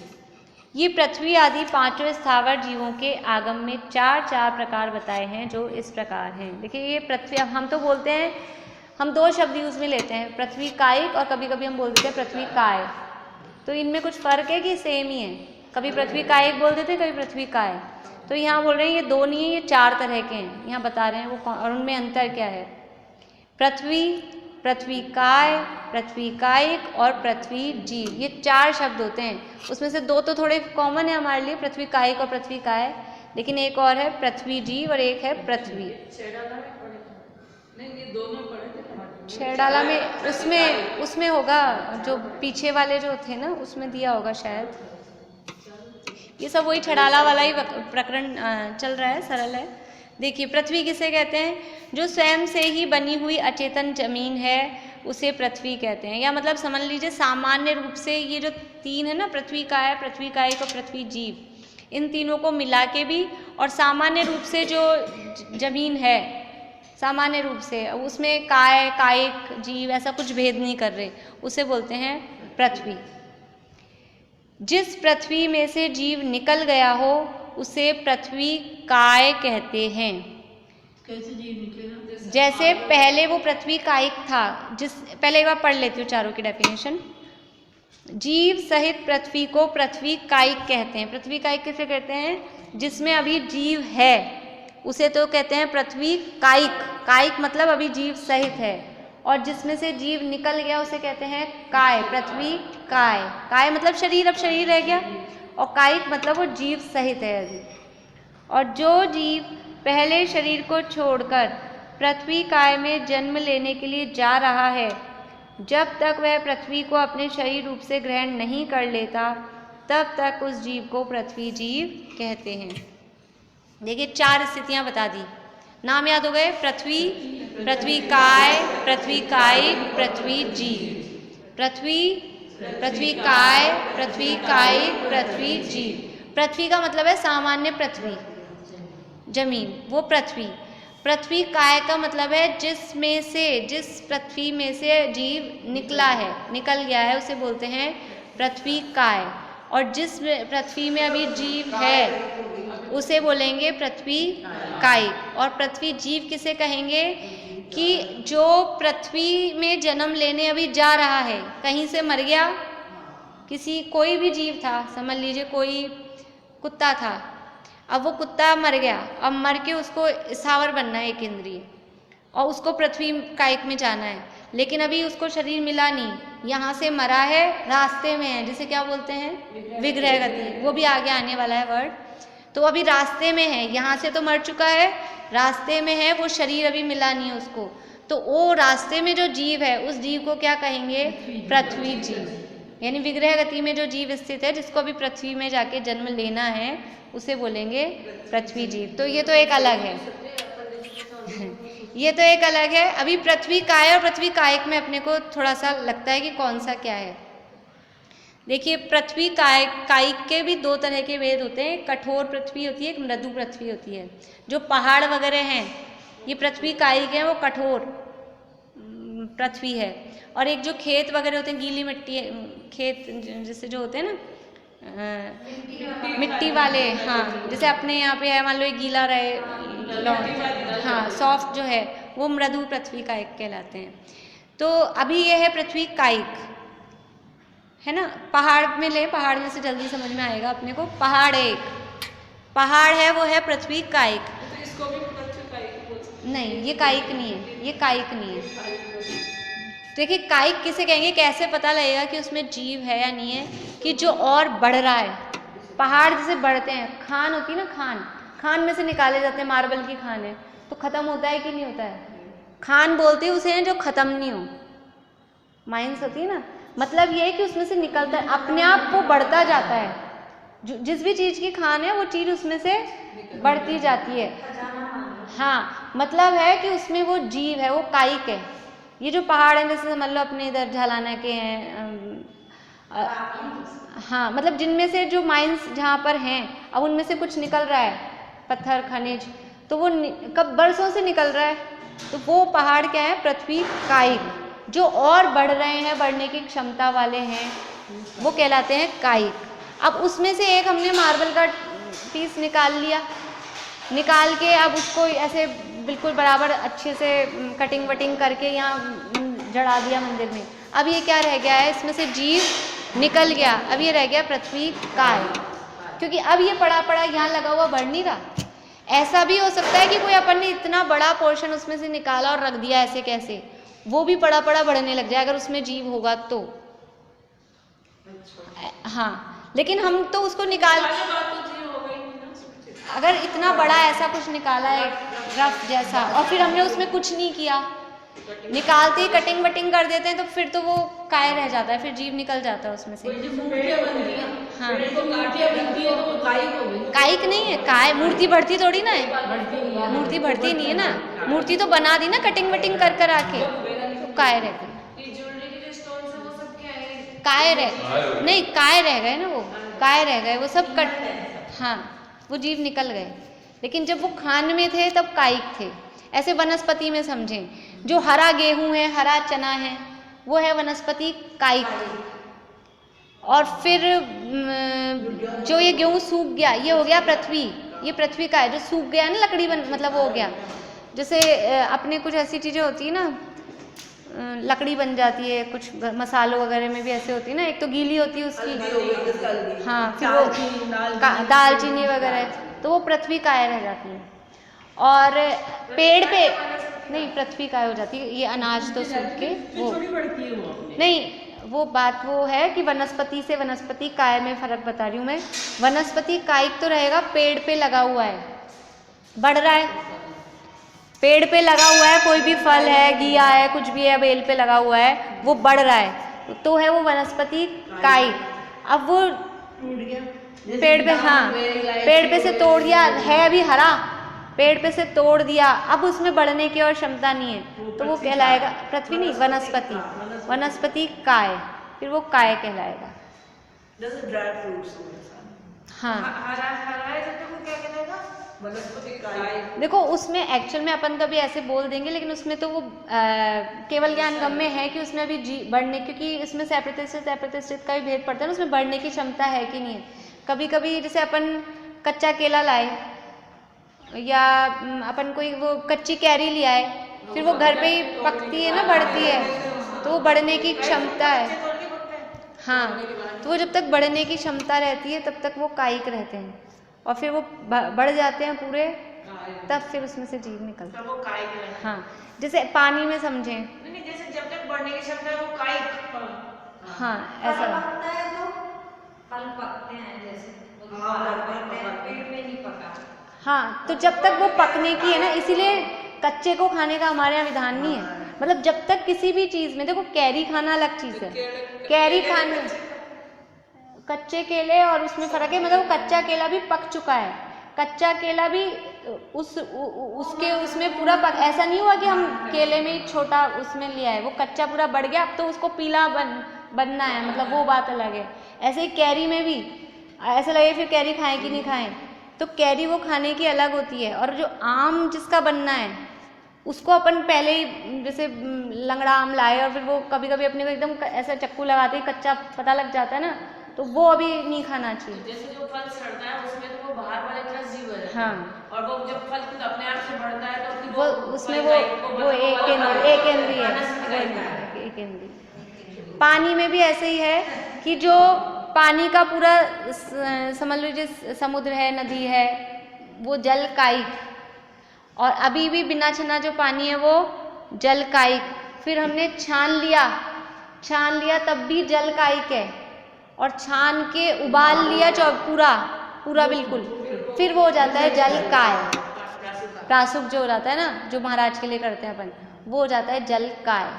ये पृथ्वी आदि 5 स्थावर जीवों के आगम में 4 प्रकार बताए हैं, जो इस प्रकार हैं। देखिए ये पृथ्वी, अब हम तो बोलते हैं, हम 2 शब्द यूज में लेते हैं, पृथ्वी कायिक और कभी कभी हम बोल देते हैं पृथ्वी काय। तो इनमें कुछ फर्क है कि सेम ही है? कभी पृथ्वी कायिक बोल देते हैं, कभी पृथ्वी काय। तो यहाँ बोल रहे हैं ये 2 नहीं है, ये 4 तरह के हैं, यहाँ बता रहे हैं वो कौन, और उनमें अंतर क्या है। पृथ्वी, पृथ्वी काय, पृथ्वी कायिक और पृथ्वी जीव, ये 4 शब्द होते हैं। उसमें से 2 तो थोड़े कॉमन है हमारे लिए, पृथ्वी कायिक और पृथ्वी काय, लेकिन एक और है पृथ्वी जीव और एक है पृथ्वी। छेड़ाला में उसमें होगा, जो पीछे वाले जो थे ना उसमें दिया होगा शायद। ये सब वही छड़ाला वाला ही प्रकरण चल रहा है, सरल है। देखिए पृथ्वी किसे कहते हैं? जो स्वयं से ही बनी हुई अचेतन जमीन है उसे पृथ्वी कहते हैं। या मतलब समझ लीजिए सामान्य रूप से ये जो 3 है ना, पृथ्वी का है, पृथ्वी कायिक और पृथ्वी जीव, इन तीनों को मिला के भी, और सामान्य रूप से जो जमीन है सामान्य रूप से, उसमें काय, कायिक, जीव ऐसा कुछ भेद नहीं कर रहे, उसे बोलते हैं पृथ्वी। जिस पृथ्वी में से जीव निकल गया हो उसे पृथ्वी काय कहते हैं। कैसे जीव निकलेगा? जैसे पहले वो पृथ्वी कायिक था, पहले एक बार पढ़ लेती हूँ चारों की डेफिनेशन। जीव सहित पृथ्वी को पृथ्वी कायिक कहते हैं। पृथ्वी कायिक किसे कहते हैं? जिसमें अभी जीव है उसे तो कहते हैं पृथ्वी कायिक। कायिक मतलब अभी जीव सहित है, और जिसमें से जीव निकल गया उसे कहते हैं काय, पृथ्वी काय। काय मतलब शरीर, अब शरीर रह गया, और कायिक मतलब वो जीव सहित है अभी। और जो जीव पहले शरीर को छोड़कर पृथ्वी काय में जन्म लेने के लिए जा रहा है, जब तक वह पृथ्वी को अपने शरीर रूप से ग्रहण नहीं कर लेता तब तक उस जीव को पृथ्वी जीव कहते हैं। देखिए 4 स्थितियां बता दी, नाम याद हो गए? पृथ्वी, पृथ्वी काय, पृथ्वी कायिक, पृथ्वी जीव। पृथ्वी, पृथ्वी काय, पृथ्वी कायिक, पृथ्वी जीव। पृथ्वी का मतलब है सामान्य पृथ्वी, जमीन, वो पृथ्वी। पृथ्वी काय का मतलब है जिस पृथ्वी में से जीव निकला है, निकल गया है, उसे बोलते हैं पृथ्वी काय। और जिस पृथ्वी में अभी जीव है उसे बोलेंगे पृथ्वी कायिक। और पृथ्वी जीव किसे कहेंगे? कि जो पृथ्वी में जन्म लेने अभी जा रहा है, कहीं से मर गया, कोई भी जीव था, समझ लीजिए कोई कुत्ता था, अब वो कुत्ता मर गया, अब मर के उसको स्थावर बनना है, एक इंद्रिय, और उसको पृथ्वी कायिक में जाना है, लेकिन अभी उसको शरीर मिला नहीं, यहाँ से मरा है, रास्ते में है, जिसे क्या बोलते हैं? विग्रह गति, वो भी आगे आने वाला है वर्ड। तो अभी रास्ते में है, यहाँ से तो मर चुका है, रास्ते में है, वो शरीर अभी मिला नहीं है उसको, तो वो रास्ते में जो जीव है उस जीव को क्या कहेंगे? पृथ्वी जीव। यानी विग्रह गति में जो जीव स्थित है, जिसको अभी पृथ्वी में जाके जन्म लेना है, उसे बोलेंगे पृथ्वी जीव। तो ये तो एक अलग है ये तो एक अलग है। अभी पृथ्वी काय और पृथ्वी कायिक में अपने को थोड़ा सा लगता है कि कौन सा क्या है। देखिए, पृथ्वी कायिक के भी दो तरह के भेद होते हैं। कठोर पृथ्वी होती है, एक मृदु पृथ्वी होती है। जो पहाड़ वगैरह हैं ये पृथ्वी कायिक है, वो कठोर पृथ्वी है। और एक जो खेत वगैरह होते हैं, गीली मिट्टी, खेत जैसे जो होते हैं ना मिट्टी वाले, हाँ, जैसे अपने यहाँ पे है, मान लो ये गीला रहे, हाँ, सॉफ्ट जो है, वो मृदु पृथ्वी कायिक कहलाते हैं। तो अभी ये है पृथ्वी कायिक, है ना। पहाड़ में ले, पहाड़ में से जल्दी समझ में आएगा अपने को। पहाड़ पहाड़ है, वो है पृथ्वी कायिक। तो इसको भी पृथ्वी कायिक बोल सकते हैं? नहीं, ये कायिक नहीं है, ये कायिक नहीं है। देखिए, कायिक किसे कहेंगे, कैसे पता लगेगा कि उसमें जीव है या नहीं है? कि जो और बढ़ रहा है। पहाड़ जैसे बढ़ते हैं, खान होती है ना, खान में से निकाले जाते हैं, मार्बल की खान है तो खत्म होता है कि नहीं होता है? खान बोलते हैं उसे जो खत्म नहीं हो, माइंस होती है ना। मतलब ये है कि उसमें से निकलता है, अपने आप वो बढ़ता जाता है। जिस भी चीज़ की खान है वो चीज़ उसमें से बढ़ती जाती है। हाँ, मतलब है कि उसमें वो जीव है, वो कायिक है। ये जो पहाड़ हैं, जैसे समझ लो अपने इधर झालाना के हैं, हाँ, मतलब जिनमें से जो माइंस जहाँ पर हैं, अब उनमें से कुछ निकल रहा है, पत्थर खनिज, तो वो कब बरसों से निकल रहा है, तो वो पहाड़ क्या है? पृथ्वी कायिक। जो और बढ़ रहे हैं, बढ़ने की क्षमता वाले हैं, वो कहलाते हैं कायिक। अब उसमें से एक हमने मार्बल का पीस निकाल लिया, निकाल के अब उसको ऐसे बिल्कुल बराबर अच्छे से कटिंग वटिंग करके यहाँ जड़ा दिया मंदिर में। अब ये क्या रह गया है? इसमें से जीव निकल गया, अब ये रह गया पृथ्वी काय। क्योंकि अब ये पड़ा यहाँ लगा हुआ बढ़ नहीं रहा। ऐसा भी हो सकता है कि कोई अपन ने इतना बड़ा पोर्शन उसमें से निकाला और रख दिया ऐसे कैसे, वो भी पड़ा बढ़ने लग जाए अगर उसमें जीव होगा तो। हाँ, लेकिन हम तो उसको निकाल, अगर इतना बड़ा ऐसा कुछ निकाला है रफ जैसा, और फिर हमने उसमें कुछ नहीं किया, निकालते ही कटिंग वटिंग कर देते हैं, तो फिर तो वो काय रह जाता है, फिर जीव निकल जाता है उसमें से। हाँ, कायिक नहीं है, काय मूर्ति बढ़ती थोड़ी ना है, मूर्ति बढ़ती नहीं है ना, मूर्ति तो बना दी ना कटिंग वटिंग कर आके, तो काय रह गई। काय रह नहीं, काय रह गए ना, वो काय रह गए, वो सब कट, हाँ, वो जीव निकल गए। लेकिन जब वो खान में थे तब कायिक थे। ऐसे वनस्पति में समझें, जो हरा गेहूं है, हरा चना है, वो है वनस्पति कायिक। और फिर जो ये गेहूं सूख गया, ये हो गया पृथ्वी, ये पृथ्वी का है। जो सूख गया ना, लकड़ी मतलब वो हो गया। जैसे अपने कुछ ऐसी चीज़ें होती है ना, लकड़ी बन जाती है, कुछ मसालों वगैरह में भी ऐसे होती है ना, एक तो गीली होती है उसकी, हाँ, फिर वो दालचीनी वगैरह, तो वो पृथ्वी काय रह जाती है। और पेड़ पे नहीं, पृथ्वी काय हो जाती है, ये अनाज तो सूख के वो नहीं, वो बात वो है कि वनस्पति से वनस्पति काय में फर्क बता रही हूँ मैं। वनस्पति कायिक तो रहेगा, पेड़ पे लगा हुआ है, बढ़ रहा है, पेड़ पे लगा हुआ है, कोई भी फल है, घिया है, कुछ भी है, बेल पे लगा हुआ है, वो बढ़ रहा है, तो है वो वनस्पति कायिक। अब वो पेड़ पे, हाँ, पेड़ पे से तोड़ दिया है, अभी हरा, पेड़ पे से तोड़ दिया, अब उसमें बढ़ने की और क्षमता नहीं है, तो वो कहलाएगा पृथ्वी नहीं, वनस्पति, वनस्पति काय, फिर वो काय कहलाएगा। जैसे ड्राई फ्रूट्स, हाँ, हरा है तो वो क्या कहलाएगा? वनस्पति काय। देखो, उसमें एक्चुअल में अपन कभी ऐसे बोल देंगे, लेकिन उसमें तो वो केवल ज्ञान गम में है कि उसमें अभी बढ़ने, क्योंकि इसमें सैप्रतिष्ठित का भी भेद पड़ता है ना, उसमें बढ़ने की क्षमता है कि नहीं है। कभी कभी जैसे अपन कच्चा केला लाए, या अपन कोई वो कच्ची कैरी ले आए, फिर वो घर पे ही पकती है ना, बढ़ती है, तो वो बढ़ने की क्षमता है। हाँ, तो वो जब तक बढ़ने की क्षमता रहती है तब तक वो कायिक रहते हैं, और फिर वो बढ़ जाते हैं पूरे, तब फिर उसमें से जीव निकलता है, वो कायिक है। हाँ, जैसे पानी में समझें, नहीं, जैसे जब तक बढ़ने की क्षमता है वो कायिक। हाँ, ऐसा पकता है तो फल पकते हैं, जैसे पेड़ में नहीं पका। हाँ, तो जब तक वो पकने की है ना, इसीलिए कच्चे को खाने का हमारे यहाँ विधान नहीं है। मतलब जब तक किसी भी चीज़ में, देखो कैरी खाना अलग चीज़ है, कैरी खाने, कच्चे केले और उसमें फ़र्क है, मतलब कच्चा केला भी पक चुका है, कच्चा केला भी उसके उसमें पूरा पक, ऐसा नहीं हुआ कि हम केले में ही छोटा उसमें लिया है, वो कच्चा पूरा बढ़ गया, अब तो उसको पीला बनना है, मतलब वो बात अलग है। ऐसे ही कैरी में भी ऐसा लगे फिर कैरी खाएं कि नहीं खाएं, तो कैरी वो खाने की अलग होती है। और जो आम जिसका बनना है उसको अपन पहले ही जैसे लंगड़ा आम लाए और फिर वो कभी कभी अपने को एकदम ऐसा चक्कू लगाते ही कच्चा पता लग जाता है ना, तो वो अभी नहीं खाना चाहिए। जैसे जो फल सड़ता है उसमें तो वो बाहर वाले का जीव है, हाँ, और वो जब फल खुद अपने आप से बढ़ता है तो फिर वो उसमें वो एक केंद्रीय पानी में भी ऐसे ही है कि जो पानी का पूरा समझ लीजिए समुद्र है, नदी है, वो जल कायिक, और अभी भी बिना छना जो पानी है वो जल कायिक, फिर हमने छान लिया तब भी जल कायिक है, और छान के उबाल लिया पूरा बिल्कुल, फिर वो हो जाता है जल काय। प्रासुक जो हो जाता है ना, जो महाराज के लिए करते हैं अपन, वो हो जाता है जल काय।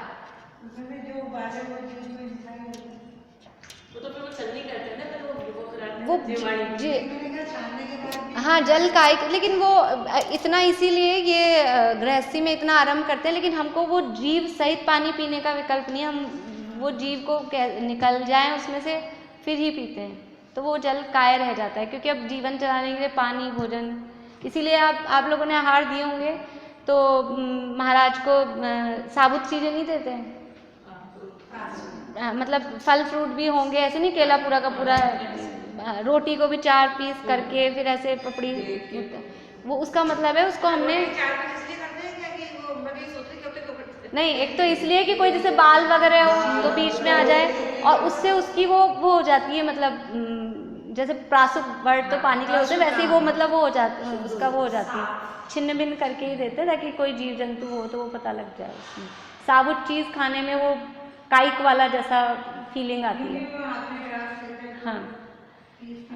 वो हाँ जल काय, लेकिन वो इतना इसीलिए ये गृहस्थी में इतना आरंभ करते हैं, लेकिन हमको वो जीव सहित पानी पीने का विकल्प नहीं है, हम वो जीव को निकल जाएं उसमें से फिर ही पीते हैं, तो वो जल काय रह जाता है, क्योंकि अब जीवन चलाने के लिए पानी भोजन, इसीलिए आप लोगों ने आहार दिए होंगे तो महाराज को साबुत चीज़ें नहीं देते हैं, मतलब फल फ्रूट भी होंगे, ऐसे नहीं केला पूरा का पूरा, रोटी को भी 4 पीस करके फिर ऐसे पपड़ी, वो उसका मतलब है उसको हमने नहीं, एक तो इसलिए कि कोई जैसे बाल वगैरह हो तो बीच में आ जाए, और उससे उसकी वो हो जाती है, मतलब जैसे प्रासुक वर्ड तो पानी के लिए होते हैं, वैसे ही वो मतलब वो हो जाती है, उसका वो हो जाती है, छिन्न भिन्न करके ही देते हैं ताकि कोई जीव जंतु हो तो वो पता लग जाए उसमें। साबुत चीज़ खाने में वो काइक वाला जैसा फीलिंग आती है। हाँ,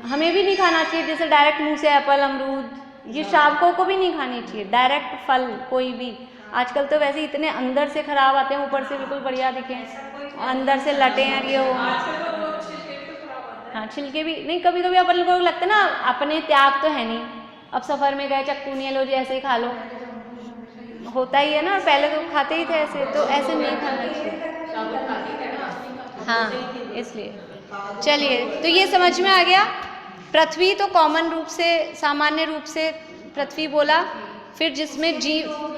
हमें भी नहीं खाना चाहिए जैसे डायरेक्ट मुंह से एप्पल, अमरूद, ये शावकों को भी नहीं खानी चाहिए डायरेक्ट फल कोई भी। आजकल तो वैसे इतने अंदर से खराब आते हैं, ऊपर से बिल्कुल बढ़िया दिखें, अंदर से लटे हैं ये हो। हाँ, छिलके भी नहीं, कभी कभी अपन लोगों को लगता है ना अपने त्याग तो है नहीं, अब सफ़र में गए चक्कू नहीं लो जी ऐसे ही खा लो, होता ही है ना, पहले तो खाते ही थे ऐसे, तो ऐसे नहीं खाना चाहिए। हाँ, इसलिए चलिए, तो ये समझ में आ गया। पृथ्वी तो कॉमन रूप से, सामान्य रूप से पृथ्वी बोला, फिर जिसमें जीव,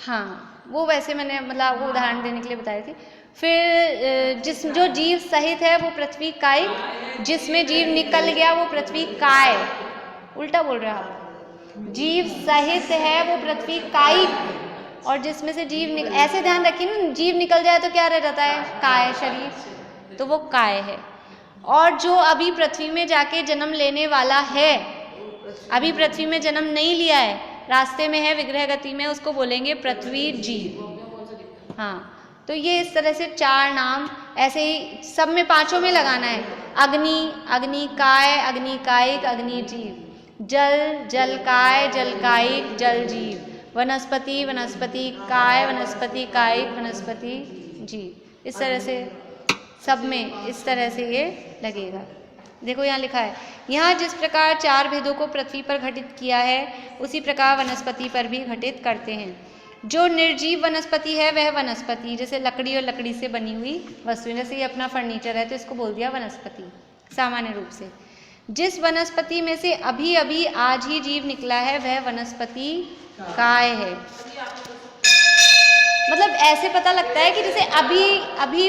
हाँ वो वैसे मैंने मतलब वो उदाहरण देने के लिए बताई थी। फिर जो जीव सहित है वो पृथ्वी कायिक, जिसमें जीव निकल गया वो पृथ्वी काय। उल्टा बोल रहे हो आप, जीव सहित है वो पृथ्वी कायिक, और जिसमें से जीव ऐसे ध्यान रखिए ना, जीव निकल जाए तो क्या रह जाता है, काय शरीर, तो वो काय है। और जो अभी पृथ्वी में जाके जन्म लेने वाला है, अभी पृथ्वी में जन्म नहीं लिया है, रास्ते में है, विग्रह गति में, उसको बोलेंगे पृथ्वी जीव। हाँ, तो ये इस तरह से 4 नाम ऐसे ही सब में 5 में लगाना है। अग्नि, अग्नि काय, अग्नि कायिक, अग्नि जीव। जल, जल काय, जल कायिक, जल जीव। वनस्पति, वनस्पति काय, वनस्पति कायिक, वनस्पति जीव। इस तरह से सब में इस तरह से ये लगेगा। देखो यहाँ लिखा है, यहाँ जिस प्रकार 4 भेदों को पृथ्वी पर घटित किया है, उसी प्रकार वनस्पति पर भी घटित करते हैं। जो निर्जीव वनस्पति है वह वनस्पति, जैसे लकड़ी और लकड़ी से बनी हुई वस्तु, जैसे ये अपना फर्नीचर है तो इसको बोल दिया वनस्पति सामान्य रूप से। जिस वनस्पति में से अभी अभी आज ही जीव निकला है वह वनस्पति काय है। मतलब ऐसे पता लगता है कि जैसे अभी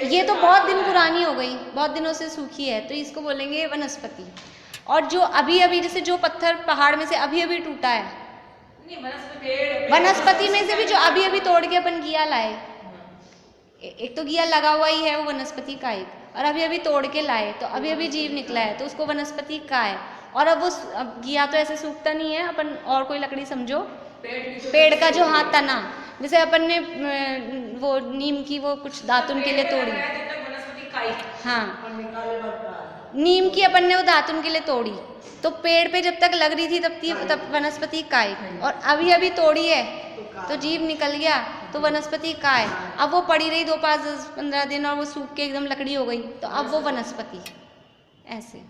ये तो बहुत दिन पुरानी हो गई, बहुत दिनों से सूखी है, तो इसको बोलेंगे वनस्पति। और जो अभी अभी जैसे जो पत्थर पहाड़ में से अभी अभी टूटा है, वनस्पति में से भी जो अभी अभी तोड़ के अपन घिया लाए, एक तो घिया लगा हुआ ही है वो वनस्पति कायिक, और अभी अभी तोड़ के लाए तो अभी अभी जीव निकला है तो उसको वनस्पति काय। और अब वो घिया तो ऐसे सूखता नहीं है, अपन और कोई लकड़ी समझो, पेड़ का जो हाथ तना, जैसे अपन ने वो नीम की वो कुछ दातुन के लिए तोड़ी, काई हाँ, और निकाले बढ़ता है। नीम की अपन ने वो दातुन के लिए तोड़ी, तो पेड़ पे जब तक लग रही थी तब वनस्पति कायिक, और अभी अभी तोड़ी है तो जीव निकल गया तो वनस्पति काय। अब वो पड़ी रही 2, 5, 10, 15 दिन और वो सूख के एकदम लकड़ी हो गई, तो अब वो वनस्पति। ऐसे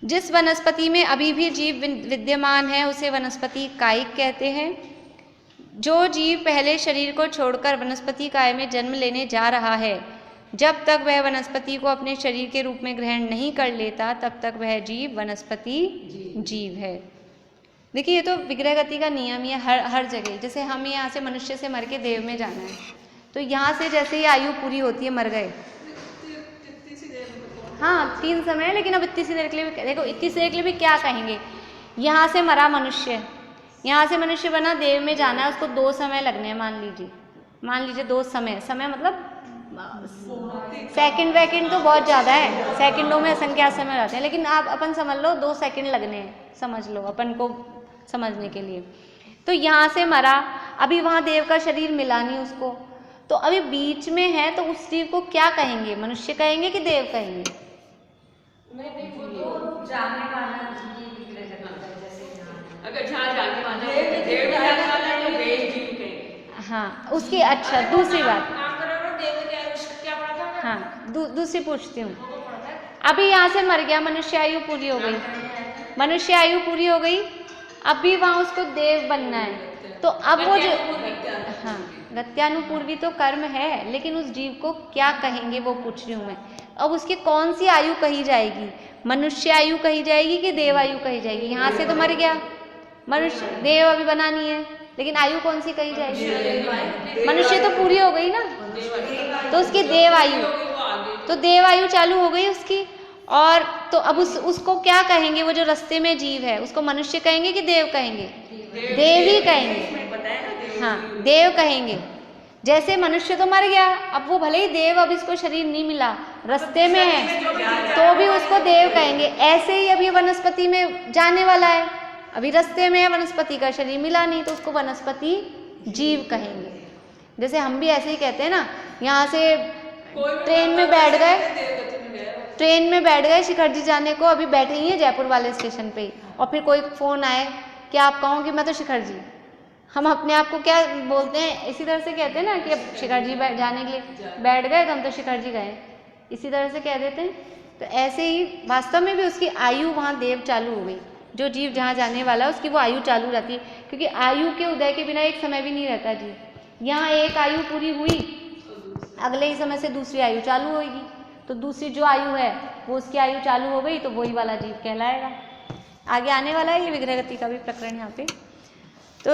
जिस वनस्पति में अभी भी जीव विद्यमान है उसे वनस्पति कायिक कहते हैं। जो जीव पहले शरीर को छोड़कर वनस्पति काय में जन्म लेने जा रहा है, जब तक वह वनस्पति को अपने शरीर के रूप में ग्रहण नहीं कर लेता तब तक वह जीव वनस्पति जीव है। देखिए ये तो विग्रह गति का नियम ही है हर जगह। जैसे हम यहाँ से मनुष्य से मर के देव में जाना है, तो यहाँ से जैसे ही आयु पूरी होती है मर गए, हाँ 3 समय, लेकिन अब इतनी सी देर के लिए भी, देखो इतनी सी देर के लिए भी क्या कहेंगे, यहाँ से मरा मनुष्य, यहाँ से मनुष्य बना, देव में जाना है, उसको 2 समय लगने हैं, मान लीजिए 2 समय मतलब सेकंड वैकेंड तो बहुत ज़्यादा है, सेकंडों में असंख्या समय रहते हैं, लेकिन आप अपन समझ लो 2 सेकंड लगने हैं, समझ लो अपन को समझने के लिए। तो यहाँ से मरा, अभी वहाँ देव का शरीर मिला नहीं उसको, तो अभी बीच में है, तो उस जीव को क्या कहेंगे, मनुष्य कहेंगे कि देव कहेंगे? जाने वाला जीव विग्रह गति है, जैसे अगर जहाँ जाने वाला है, देव में जाने वाला है तो देव जीव कहेंगे। हाँ उसकी, अच्छा दूसरी बात, काम कर रहे हो, देव में क्या पढ़ा था? हाँ दूसरी पूछती हूँ। अभी यहाँ से मर गया, मनुष्य आयु पूरी हो गई, मनुष्य आयु पूरी हो गई, अभी वहाँ उसको देव बनना है, तो अब वो जो, हाँ गत्यानुपूर्वी तो कर्म है, लेकिन उस जीव को क्या कहेंगे वो पूछ रही हूँ मैं। अब उसकी कौन सी आयु कही जाएगी, मनुष्य आयु कही जाएगी कि देव आयु कही जाएगी? यहाँ से तो मर गया मनुष्य, देव अभी बना नहीं है, लेकिन आयु कौन सी कही जाएगी? मनुष्य तो पूरी हो गई ना, तो उसकी देव आयु, तो देव आयु चालू हो गई उसकी। और तो अब उसको क्या कहेंगे, वो जो रास्ते में जीव है उसको मनुष्य कहेंगे कि देव कहेंगे? देव ही कहेंगे, हाँ देव कहेंगे। जैसे मनुष्य तो मर गया, अब वो भले ही देव, अब इसको शरीर नहीं मिला, रास्ते में है, तो भी उसको देव कहेंगे। ऐसे ही अभी वनस्पति में जाने वाला है, अभी रास्ते में है, वनस्पति का शरीर मिला नहीं, तो उसको वनस्पति जीव कहेंगे। जैसे हम भी ऐसे ही कहते हैं ना, यहाँ से ट्रेन में बैठ गए शिखर जी जाने को, अभी बैठे ही हैं जयपुर वाले स्टेशन पे ही, और फिर कोई फ़ोन आए कि आप कहोगे मैं तो शिखर जी, हम अपने आप को क्या बोलते हैं, इसी तरह से कहते हैं ना कि अब शिखर जी जाने के लिए बैठ गए तो हम तो शिखर जी गए, इसी तरह से कह देते हैं। तो ऐसे ही वास्तव में भी उसकी आयु वहाँ देव चालू हो गई, जो जीव जहाँ जाने वाला है उसकी वो आयु चालू रहती है, क्योंकि आयु के उदय के बिना एक समय भी नहीं रहता जी। यहाँ एक आयु पूरी हुई, अगले ही समय से दूसरी आयु चालू होगी, तो दूसरी जो आयु है वो उसकी आयु चालू हो गई, तो वही वाला जीव कहलाएगा। आगे आने वाला है ये विग्रह गति का भी प्रकरण यहाँ पे। तो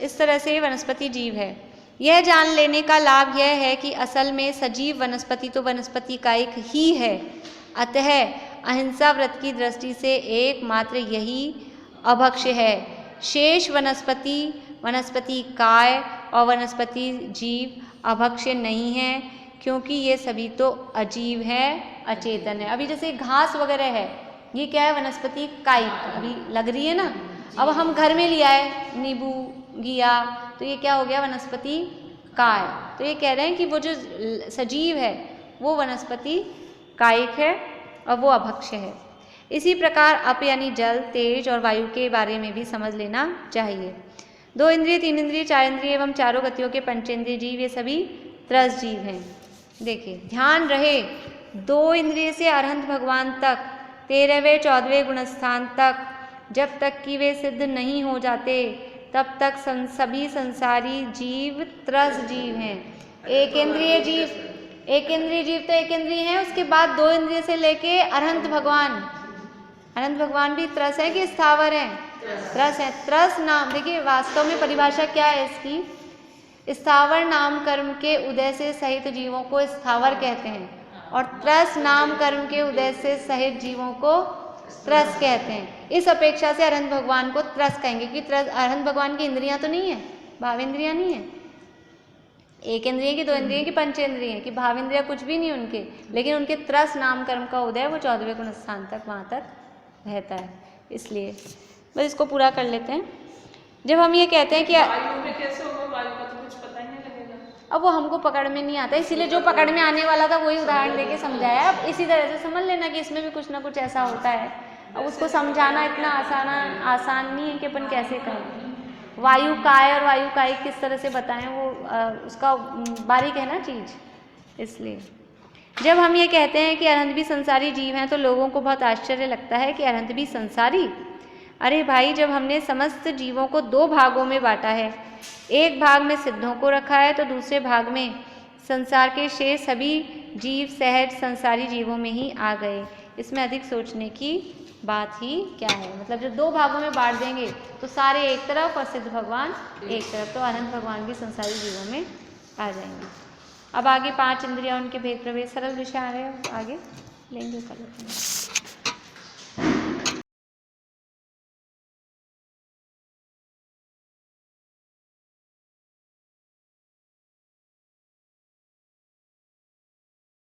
इस तरह से वनस्पति जीव है। यह जान लेने का लाभ यह है कि असल में सजीव वनस्पति तो वनस्पति कायिक ही है, अतः अहिंसा व्रत की दृष्टि से एकमात्र यही अभक्ष्य है। शेष वनस्पति काय और वनस्पति जीव अभक्ष्य नहीं है, क्योंकि ये सभी तो अजीव है, अचेतन है। अभी जैसे घास वगैरह है, ये क्या है, वनस्पति कायिक अभी लग रही है ना। अब हम घर में लिया है नींबू घिया, तो ये क्या हो गया, वनस्पति काय। तो ये कह रहे हैं कि वो जो सजीव है वो वनस्पति कायिक है और वो अभक्ष्य है। इसी प्रकार अप यानी जल, तेज और वायु के बारे में भी समझ लेना चाहिए। 2 इंद्रिय, 3 इंद्रिय, 4 इंद्रिय एवं चारों गतियों के पंचेंद्रिय जीव ये सभी त्रस जीव हैं। देखिए ध्यान रहे, 2 इंद्रिय से अरहंत भगवान तक, 13वें 14वें गुणस्थान तक जब तक कि वे सिद्ध नहीं हो जाते तब तक सभी संसारी जीव त्रस जीव हैं। एक इंद्रिय जीव तो एक इंद्रिय हैं, उसके बाद 2 इंद्रिय से लेके अरहंत भगवान भी त्रस है कि स्थावर हैं? त्रस है। त्रस नाम, देखिए वास्तव में परिभाषा क्या है इसकी, स्थावर नाम कर्म के उदय से सहित जीवों को स्थावर कहते हैं, और त्रस नाम कर्म के उदय से सहित जीवों को त्रस कहते हैं। इस अपेक्षा से अरहंत भगवान को त्रस कहेंगे, क्योंकि त्रस, अरहंत भगवान की इंद्रियां तो नहीं है, भावेंद्रियां नहीं है, एक इंद्रिय की, 2 इंद्रिय की, पंचेंद्रिय की, भावेंद्रिय कुछ भी नहीं उनके, लेकिन उनके त्रस नाम कर्म का उदय वो 14वें गुण स्थान तक वहाँ तक रहता है। इसलिए बस इसको पूरा कर लेते हैं। जब हम ये कहते हैं कि वायु में कैसे होगा, वायु का तो कुछ पता ही नहीं लगेगा। अब वो हमको पकड़ में नहीं आता, इसीलिए जो पकड़ में आने वाला था वही उदाहरण देके समझाया। अब इसी तरह से समझ लेना कि इसमें भी कुछ ना कुछ ऐसा होता है। अब उसको समझाना इतना आसान नहीं है कि अपन कैसे करें। वायु काय और वायु काय किस तरह से बताएं, वो उसका बारीक है ना चीज़। इसलिए जब हम ये कहते हैं कि अरहंत भी संसारी जीव हैं तो लोगों को बहुत आश्चर्य लगता है कि अरहंत भी संसारी। अरे भाई, जब हमने समस्त जीवों को दो भागों में बांटा है, एक भाग में सिद्धों को रखा है तो दूसरे भाग में संसार के शेष सभी जीव सहज संसारी जीवों में ही आ गए। इसमें अधिक सोचने की बात ही क्या है। मतलब जब दो भागों में बांट देंगे तो सारे एक तरफ और सिद्ध भगवान एक तरफ, तो अनंत भगवान भी संसारी जीवों में आ जाएंगे। अब आगे 5 इंद्रियां, उनके भेद प्रभेद सरल विषय आ रहे हैं, आगे लेंगे कल।